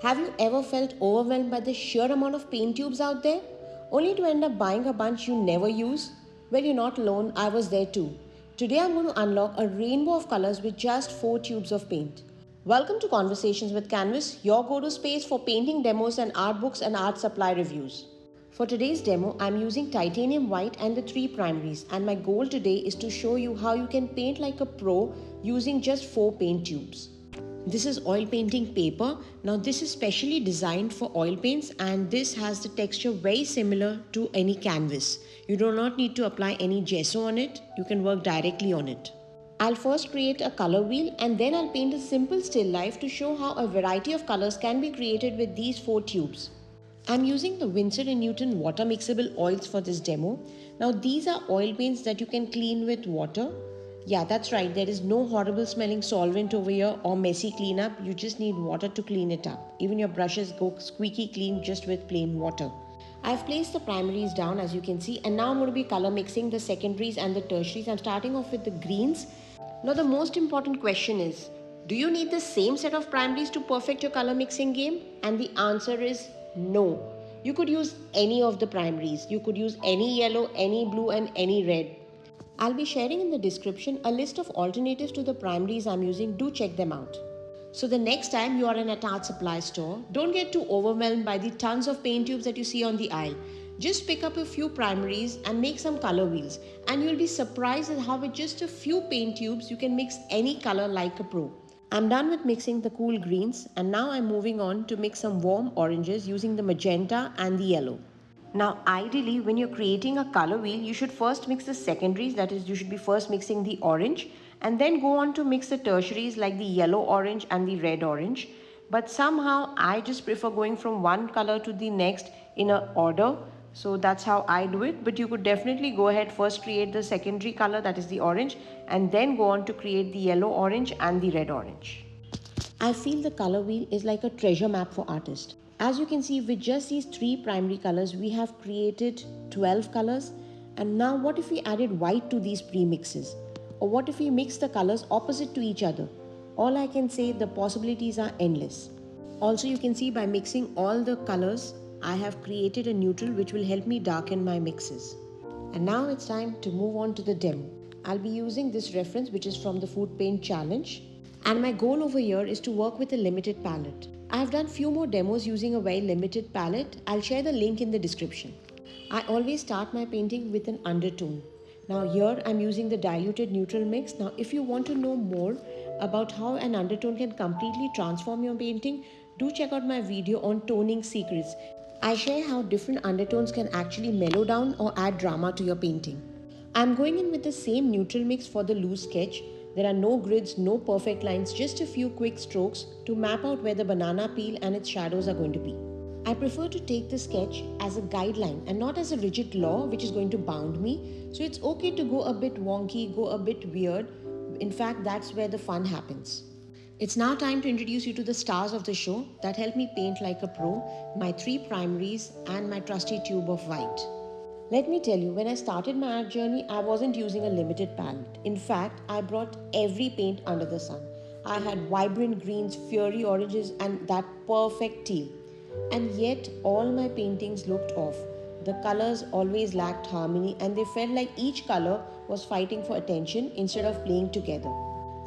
Have you ever felt overwhelmed by the sheer amount of paint tubes out there, only to end up buying a bunch you never use? Well, you're not alone, I was there too. Today I'm going to unlock a rainbow of colors with just 4 tubes of paint. Welcome to Conversations with Canvas, your go-to space for painting demos and art books and art supply reviews. For today's demo, I'm using titanium white and the 3 primaries, and my goal today is to show you how you can paint like a pro using just 4 paint tubes. This is oil painting paper. Now this is specially designed for oil paints and this has the texture very similar to any canvas. You do not need to apply any gesso on it. You can work directly on it. I'll first create a color wheel and then I'll paint a simple still life to show how a variety of colors can be created with these 4 tubes. I'm using the Winsor Newton Water-Mixable Oils for this demo. Now these are oil paints that you can clean with water. Yeah, that's right. There is no horrible smelling solvent over here or messy cleanup. You just need water to clean it up. Even your brushes go squeaky clean just with plain water. I've placed the primaries down as you can see, and now I'm going to be color mixing the secondaries and the tertiaries. I'm starting off with the greens. Now the most important question is, do you need the same set of primaries to perfect your color mixing game? And the answer is no. You could use any of the primaries. You could use any yellow, any blue and any red. I'll be sharing in the description a list of alternatives to the primaries I'm using. Do check them out. So the next time you are in a art supply store, don't get too overwhelmed by the tons of paint tubes that you see on the aisle. Just pick up a few primaries and make some color wheels, and you'll be surprised at how with just a few paint tubes you can mix any color like a pro. I'm done with mixing the cool greens, and now I'm moving on to mix some warm oranges using the magenta and the yellow. Now ideally when you're creating a color wheel, you should first mix the secondaries, that is you should be first mixing the orange and then go on to mix the tertiaries like the yellow orange and the red orange. But somehow I just prefer going from one color to the next in a order. So that's how I do it, but you could definitely go ahead, first create the secondary color, that is the orange, and then go on to create the yellow orange and the red orange. I feel the color wheel is like a treasure map for artists. As you can see, with just these 3 primary colors, we have created 12 colors. And now what if we added white to these premixes? Or what if we mix the colors opposite to each other? All I can say, the possibilities are endless. Also, you can see by mixing all the colors, I have created a neutral which will help me darken my mixes. And now it's time to move on to the demo. I'll be using this reference which is from the Food Paint Challenge. And my goal over here is to work with a limited palette. I've done few more demos using a very limited palette. I'll share the link in the description. I always start my painting with an undertone. Now here I'm using the diluted neutral mix. Now if you want to know more about how an undertone can completely transform your painting, do check out my video on toning secrets. I share how different undertones can actually mellow down or add drama to your painting. I'm going in with the same neutral mix for the loose sketch. There are no grids, no perfect lines, just a few quick strokes to map out where the banana peel and its shadows are going to be. I prefer to take the sketch as a guideline and not as a rigid law which is going to bound me. So it's okay to go a bit wonky, go a bit weird. In fact, that's where the fun happens. It's now time to introduce you to the stars of the show that help me paint like a pro, my 3 primaries and my trusty tube of white. Let me tell you, when I started my art journey, I wasn't using a limited palette. In fact, I brought every paint under the sun. I had vibrant greens, fiery oranges and that perfect teal. And yet, all my paintings looked off. The colors always lacked harmony and they felt like each color was fighting for attention instead of playing together.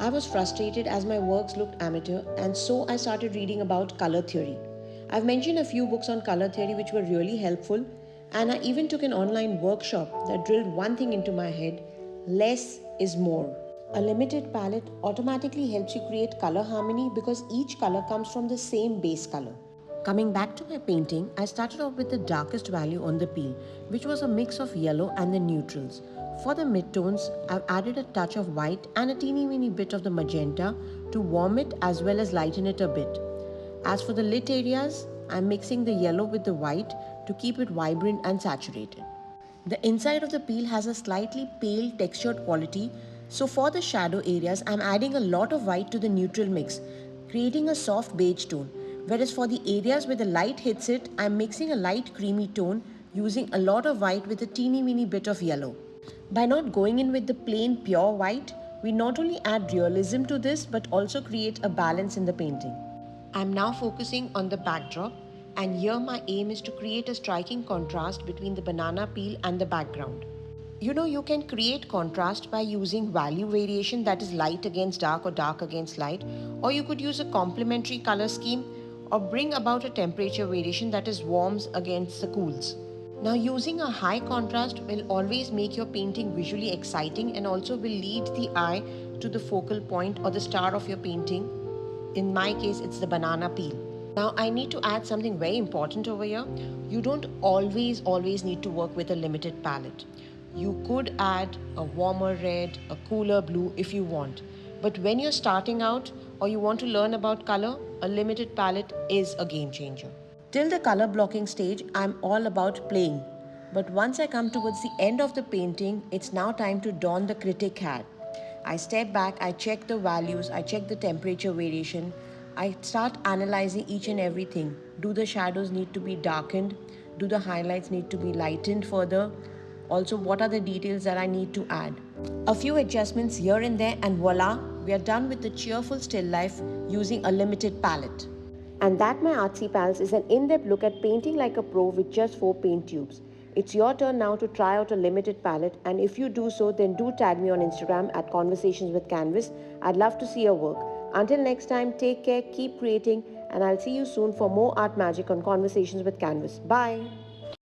I was frustrated as my works looked amateur, and so I started reading about color theory. I've mentioned a few books on color theory which were really helpful. And I even took an online workshop that drilled one thing into my head: less is more. A limited palette automatically helps you create color harmony because each color comes from the same base color. Coming back to my painting, I started off with the darkest value on the peel, which was a mix of yellow and the neutrals. For the midtones, I've added a touch of white and a teeny bit of the magenta to warm it as well as lighten it a bit. As for the lit areas, I'm mixing the yellow with the white to keep it vibrant and saturated. The inside of the peel has a slightly pale textured quality, so for the shadow areas I'm adding a lot of white to the neutral mix, creating a soft beige tone, whereas for the areas where the light hits it, I'm mixing a light creamy tone using a lot of white with a teeny bit of yellow. By not going in with the plain pure white, we not only add realism to this but also create a balance in the painting. I'm now focusing on the backdrop, and here my aim is to create a striking contrast between the banana peel and the background. You can create contrast by using value variation, that is light against dark or dark against light, or you could use a complementary color scheme or bring about a temperature variation, that is warms against the cools. Now, using a high contrast will always make your painting visually exciting and also will lead the eye to the focal point or the star of your painting. In my case, it's the banana peel. Now, I need to add something very important over here. You don't always need to work with a limited palette. You could add a warmer red, a cooler blue if you want. But when you're starting out or you want to learn about color, a limited palette is a game changer. Till the color blocking stage, I'm all about playing. But once I come towards the end of the painting, it's now time to don the critic hat. I step back, I check the values, I check the temperature variation, I start analyzing each and everything. Do the shadows need to be darkened? Do the highlights need to be lightened further? Also, what are the details that I need to add? A few adjustments here and there, and voila, we are done with the cheerful still life using a limited palette. And that, my artsy pals, is an in-depth look at painting like a pro with just 4 paint tubes. It's your turn now to try out a limited palette, and if you do so, then do tag me on Instagram at Conversations with Canvas. I'd love to see your work. Until next time, take care, keep creating, and I'll see you soon for more art magic on Conversations with Canvas. Bye!